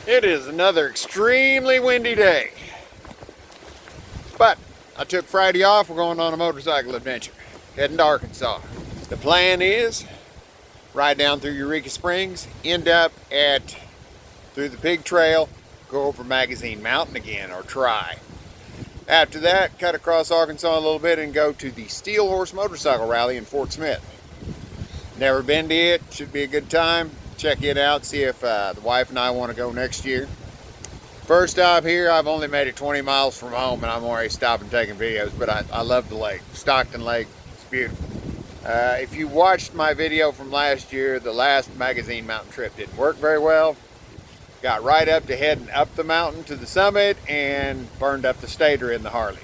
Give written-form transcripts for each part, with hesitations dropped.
It is another extremely windy day. But I took Friday off. We're going on a motorcycle adventure, heading to Arkansas. The plan is ride down through Eureka Springs, end up through the Pig Trail, go over Magazine Mountain again, or try. After that, cut across Arkansas a little bit and go to the Steelhorse motorcycle rally in Fort Smith. Never been to it, should be a good time. Check it out, see if the wife and I want to go next year. First stop here, I've only made it 20 miles from home and I'm already stopping taking videos, but I love the lake. Stockton Lake, it's beautiful. If you watched my video from last year, the last Magazine Mountain trip didn't work very well. Got right up to heading up the mountain to the summit and burned up the stator in the Harley.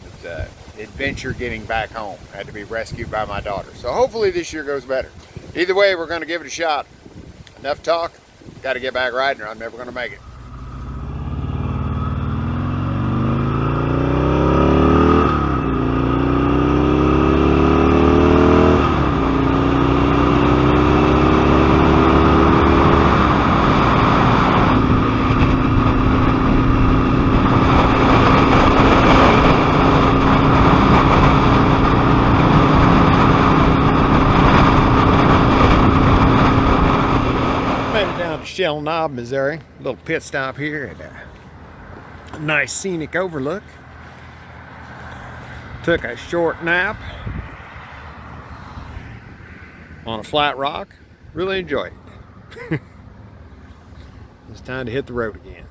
It's an adventure getting back home. Had to be rescued by my daughter. So hopefully this year goes better. Either way, we're going to give it a shot. Enough talk, got to get back riding or I'm never going to make it. Shell Knob, Missouri. A little pit stop here at a nice scenic overlook. Took a short nap on a flat rock. Really enjoyed it. It's time to hit the road again.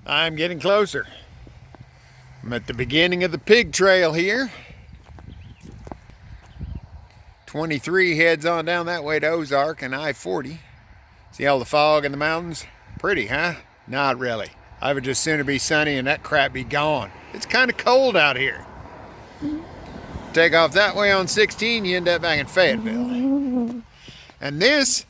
I'm getting closer. I'm at the beginning of the Pig Trail here. 23 heads on down that way to Ozark and I-40. See all the fog in the mountains? Pretty, huh? Not really. I would just sooner be sunny and that crap be gone. It's kind of cold out here. Take off that way on 16, you end up back in Fayetteville. And this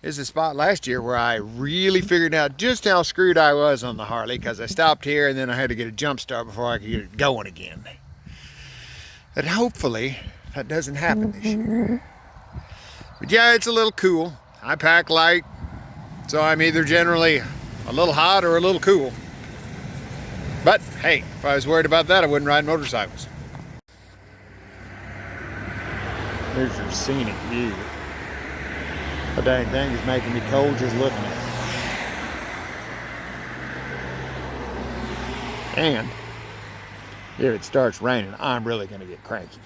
is the spot last year where I really figured out just how screwed I was on the Harley, because I stopped here and then I had to get a jump start before I could get it going again. But hopefully that doesn't happen this year. But yeah, it's a little cool. I pack light. So I'm either generally a little hot or a little cool. But hey, if I was worried about that, I wouldn't ride motorcycles. There's your scenic view. The dang thing is making me cold just looking at it. And if it starts raining, I'm really going to get cranky.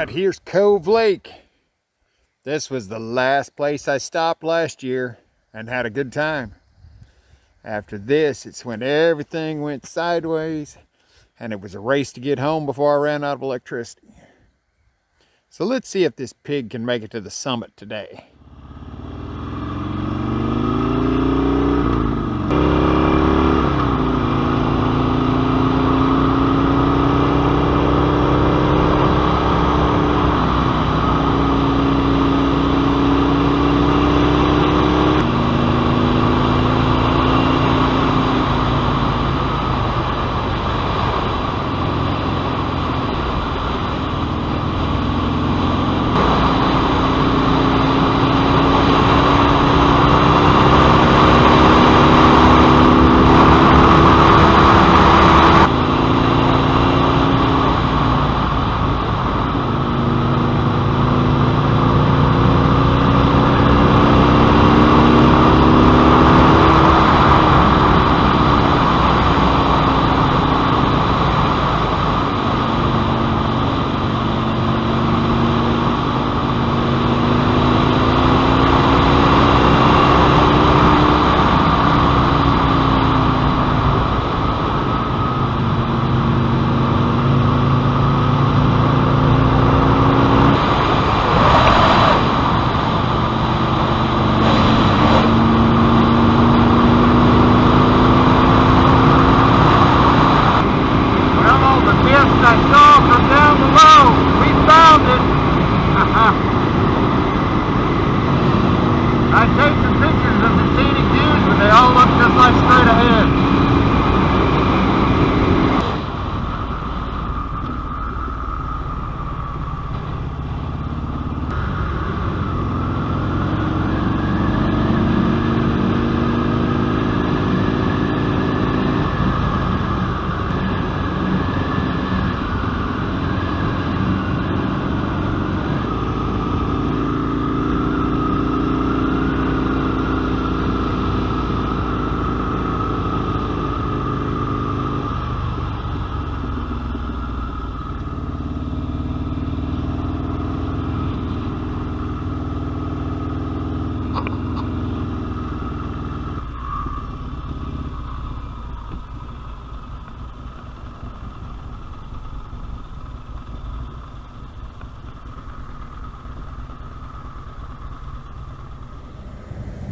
Here's Cove Lake. This was the last place I stopped last year and had a good time. After this, it's when everything went sideways and it was a race to get home before I ran out of electricity. So let's see if this pig can make it to the summit today.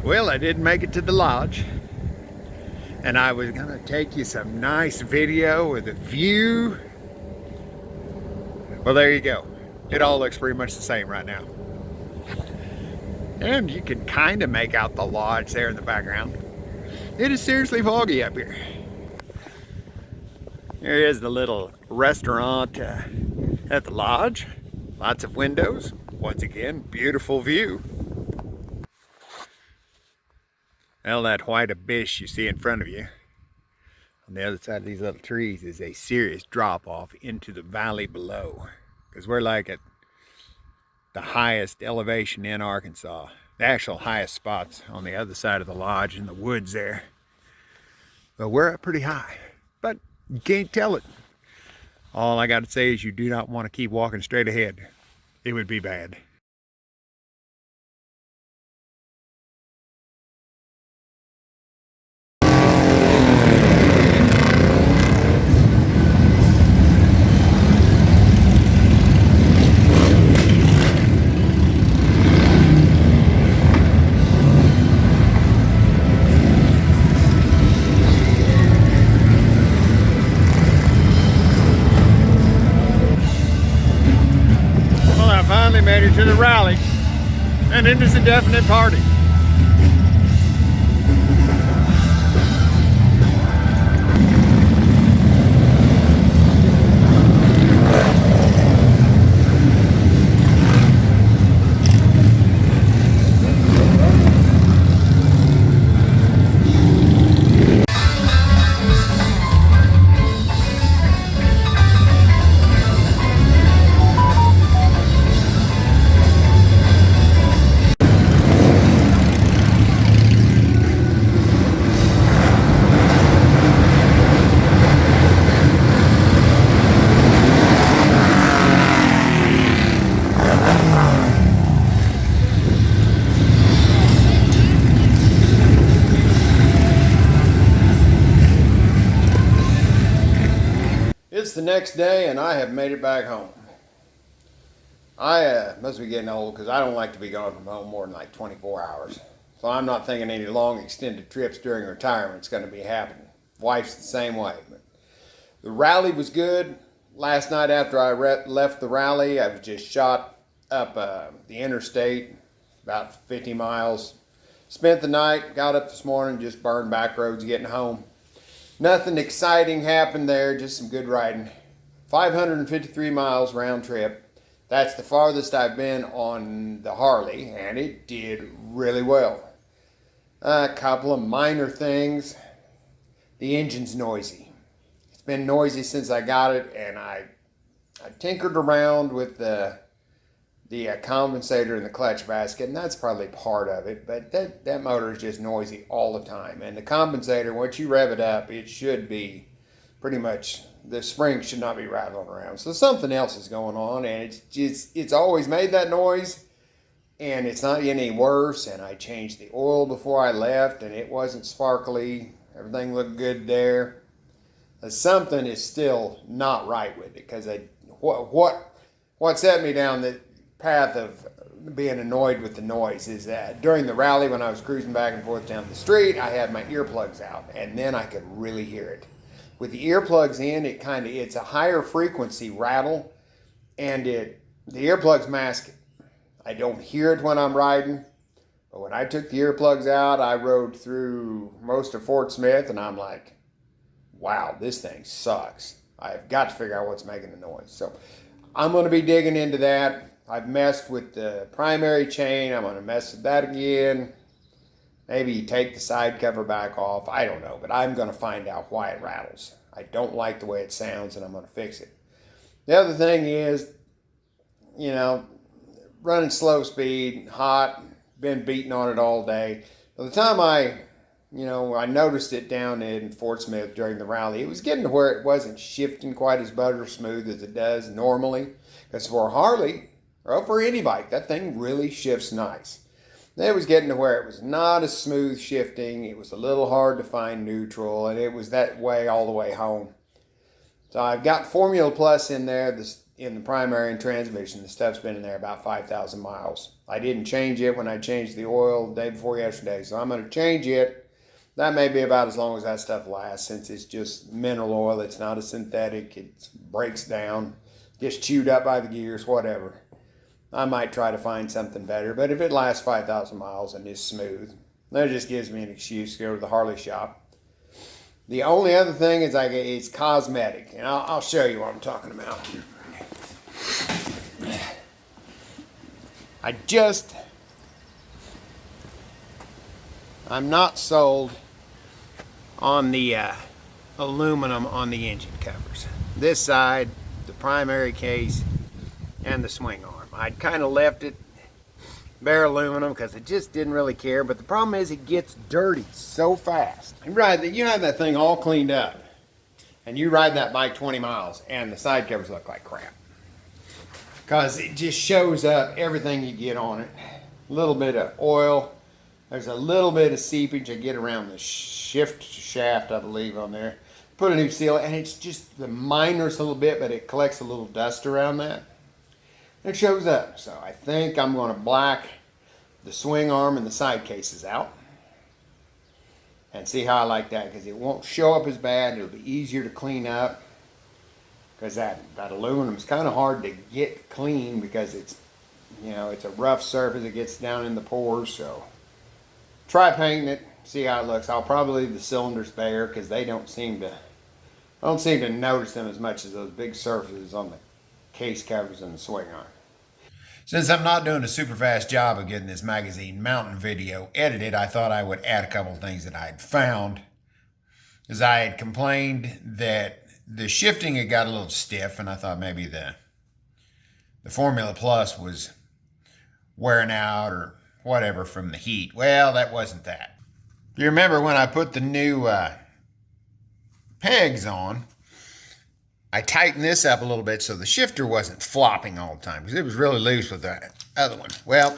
Well, I did make it to the lodge, and I was gonna take you some nice video with a view. Well, there you go. It all looks pretty much the same right now. And you can kind of make out the lodge there in the background. It is seriously foggy up here. Here is the little restaurant at the lodge. Lots of windows. Once again, beautiful view. Well, that white abyss you see in front of you on the other side of these little trees is a serious drop off into the valley below, because we're like at the highest elevation in Arkansas. The actual highest spots on the other side of the lodge in the woods there. But we're up pretty high, but you can't tell it. All I got to say is you do not want to keep walking straight ahead. It would be bad. Finally made it to the rally, and it is a definite party. It's the next day and I have made it back home. I must be getting old because I don't like to be gone from home more than like 24 hours. So I'm not thinking any long extended trips during retirement is going to be happening. Wife's the same way. But the rally was good. Last night after I left the rally, I was just shot up the interstate about 50 miles. Spent the night, got up this morning, just burned back roads getting home. Nothing exciting happened there, just some good riding. 553 miles round trip. That's the farthest I've been on the Harley, and it did really well. A couple of minor things. The engine's noisy. It's been noisy since I got it, and I tinkered around with the compensator in the clutch basket, and that's probably part of it, but that motor is just noisy all the time. And the compensator, once you rev it up, it should be pretty much, the spring should not be rattling around. So something else is going on, and it's always made that noise, and it's not any worse. And I changed the oil before I left, and it wasn't sparkly. Everything looked good there. Something is still not right with it, because what set me down the path of being annoyed with the noise is that during the rally, when I was cruising back and forth down the street, I had my earplugs out, and then I could really hear it. With the earplugs in, it's a higher frequency rattle, and the earplugs mask it. I don't hear it when I'm riding, but when I took the earplugs out, I rode through most of Fort Smith, and I'm like, wow, this thing sucks. I've got to figure out what's making the noise. So I'm going to be digging into that. I've messed with the primary chain. I'm going to mess with that again. Maybe take the side cover back off. I don't know, but I'm going to find out why it rattles. I don't like the way it sounds, and I'm going to fix it. The other thing is, running slow speed, hot, been beating on it all day. By the time I noticed it down in Fort Smith during the rally, it was getting to where it wasn't shifting quite as butter smooth as it does normally. Because for a Harley, or for any bike, that thing really shifts nice. It was getting to where it was not a smooth shifting. It was a little hard to find neutral, and it was that way all the way home. So I've got Formula Plus in there. in the primary and transmission. The stuff's been in there about 5,000 miles. I didn't change it when I changed the oil the day before yesterday, so I'm going to change it. That may be about as long as that stuff lasts, since it's just mineral oil. It's not a synthetic. It breaks down, gets chewed up by the gears, whatever. I might try to find something better, but if it lasts 5,000 miles and is smooth, that just gives me an excuse to go to the Harley shop. The only other thing is it's cosmetic, and I'll show you what I'm talking about. I'm not sold on the aluminum on the engine covers. This side, the primary case, and the swing arm. I'd kind of left it bare aluminum because I just didn't really care, but the problem is it gets dirty so fast. You have that thing all cleaned up, and you ride that bike 20 miles, and the side covers look like crap. Because it just shows up everything you get on it. A little bit of oil. There's a little bit of seepage I get around the shift shaft, I believe, on there. Put a new seal, and it's just the minorest little bit, but it collects a little dust around that. It shows up. So I think I'm going to black the swing arm and the side cases out and see how I like that, because it won't show up as bad. It'll be easier to clean up, because that aluminum is kind of hard to get clean because it's, it's a rough surface. It gets down in the pores. So try painting it, see how it looks. I'll probably leave the cylinders bare because I don't seem to notice them as much as those big surfaces on the case covers and the swing arm. Since I'm not doing a super fast job of getting this magazine mountain video edited, I thought I would add a couple of things that I had found. As I had complained that the shifting had got a little stiff, and I thought maybe the Formula Plus was wearing out or whatever from the heat. Well, that wasn't that. You remember when I put the new pegs on, I tightened this up a little bit so the shifter wasn't flopping all the time, because it was really loose with the other one. Well,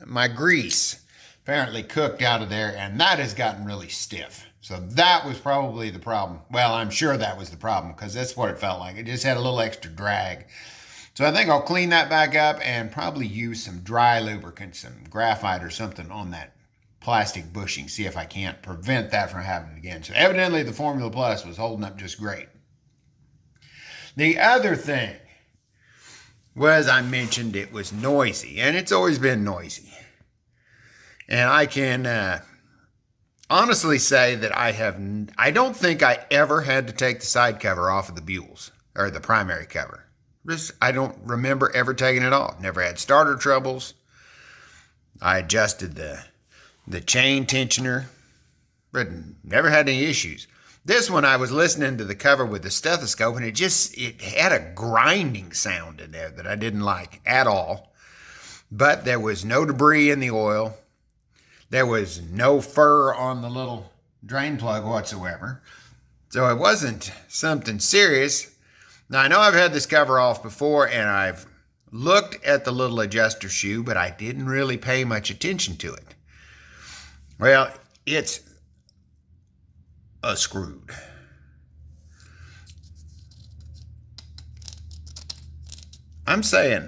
my grease apparently cooked out of there, and that has gotten really stiff. So that was probably the problem. Well, I'm sure that was the problem, because that's what it felt like. It just had a little extra drag. So I think I'll clean that back up and probably use some dry lubricant, some graphite or something on that plastic bushing, see if I can't prevent that from happening again. So evidently the Formula Plus was holding up just great. The other thing was, I mentioned it was noisy, and it's always been noisy. And I can honestly say that I don't think I ever had to take the side cover off of the Buells, or the primary cover. I don't remember ever taking it off. Never had starter troubles. I adjusted the chain tensioner, but never had any issues. This one, I was listening to the cover with the stethoscope, and it had a grinding sound in there that I didn't like at all. But there was no debris in the oil. There was no fur on the little drain plug whatsoever. So it wasn't something serious. Now, I know I've had this cover off before, and I've looked at the little adjuster shoe, but I didn't really pay much attention to it. Well, it's screwed. I'm saying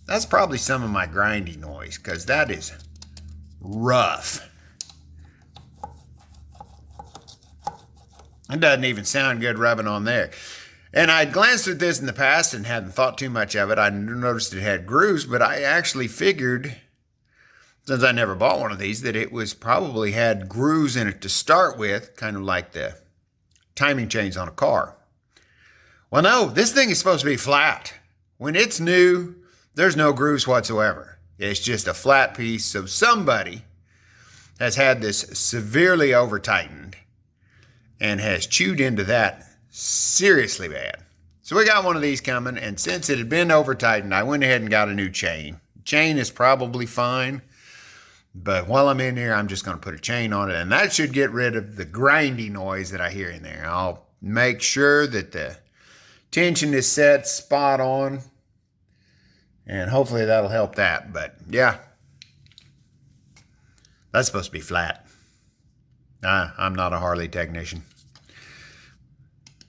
that's probably some of my grindy noise, because that is rough. It doesn't even sound good rubbing on there. And I glanced at this in the past and hadn't thought too much of it. I noticed it had grooves, but I actually figured, since I never bought one of these, that it was probably had grooves in it to start with, kind of like the timing chains on a car. Well, no, this thing is supposed to be flat. When it's new, there's no grooves whatsoever. It's just a flat piece. So somebody has had this severely over-tightened and has chewed into that seriously bad. So we got one of these coming, and since it had been over-tightened, I went ahead and got a new chain. Chain is probably fine. But while I'm in here, I'm just going to put a chain on it, and that should get rid of the grindy noise that I hear in there. I'll make sure that the tension is set spot on, and hopefully that'll help that. But yeah, that's supposed to be flat. I'm not a Harley technician.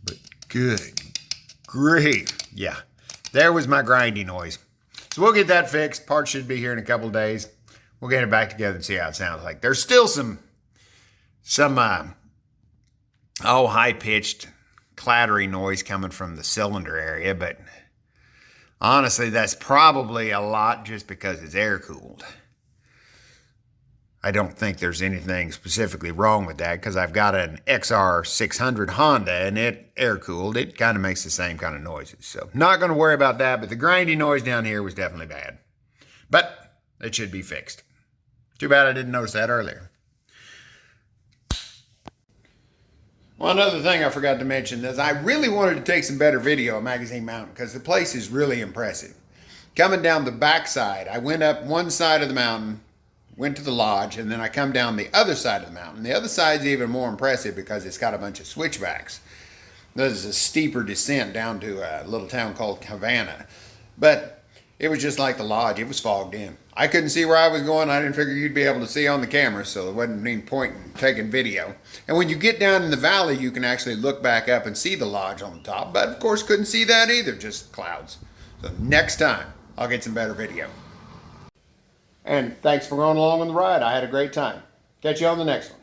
But good grief. Yeah, there was my grinding noise. So we'll get that fixed. Parts should be here in a couple of days. We'll get it back together and see how it sounds like. There's still some high-pitched clattering noise coming from the cylinder area, but honestly, that's probably a lot just because it's air-cooled. I don't think there's anything specifically wrong with that because I've got an XR1200 Honda and it air-cooled. It kind of makes the same kind of noises. So not going to worry about that, but the grinding noise down here was definitely bad. But it should be fixed. Too bad I didn't notice that earlier. One other thing I forgot to mention is I really wanted to take some better video of Magazine Mountain because the place is really impressive. Coming down the backside, I went up one side of the mountain, went to the lodge, and then I come down the other side of the mountain. The other side's even more impressive because it's got a bunch of switchbacks. There's a steeper descent down to a little town called Havana. But it was just like the lodge. It was fogged in. I couldn't see where I was going. I didn't figure you'd be able to see on the camera, so there wasn't any point in taking video. And when you get down in the valley, you can actually look back up and see the lodge on the top. But of course, couldn't see that either, just clouds. So next time, I'll get some better video. And thanks for going along on the ride. I had a great time. Catch you on the next one.